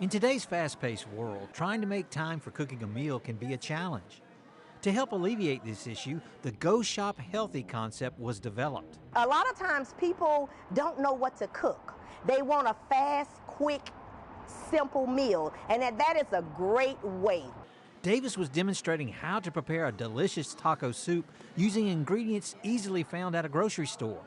In today's fast-paced world, trying to make time for cooking a meal can be a challenge. To help alleviate this issue, the Geaux Shop Healthy concept was developed. A lot of times people don't know what to cook. They want a fast, quick, simple meal, and that is a great way. Davis was demonstrating how to prepare a delicious taco soup using ingredients easily found at a grocery store.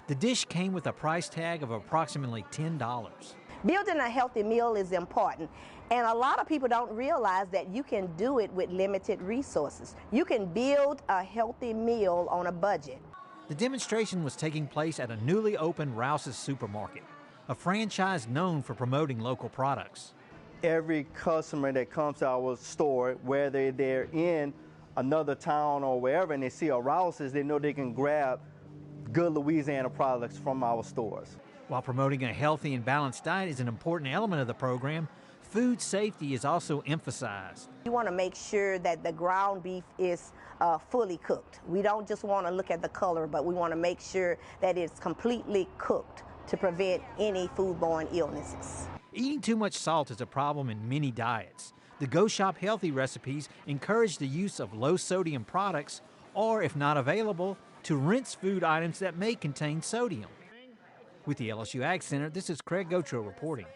The dish came with a price tag of approximately $10. Building a healthy meal is important, and a lot of people don't realize that you can do it with limited resources. You can build a healthy meal on a budget. The demonstration was taking place at a newly opened Rouse's Supermarket, a franchise known for promoting local products. Every customer that comes to our store, whether they're in another town or wherever, and they see a Rouse's, they know they can grab good Louisiana products from our stores. While promoting a healthy and balanced diet is an important element of the program, food safety is also emphasized. You want to make sure that the ground beef is fully cooked. We don't just want to look at the color, but we want to make sure that it's completely cooked to prevent any foodborne illnesses. Eating too much salt is a problem in many diets. The Geaux Shop Healthy recipes encourage the use of low-sodium products, or if not available, to rinse food items that may contain sodium. With the LSU AgCenter, this is Craig Gautreaux reporting.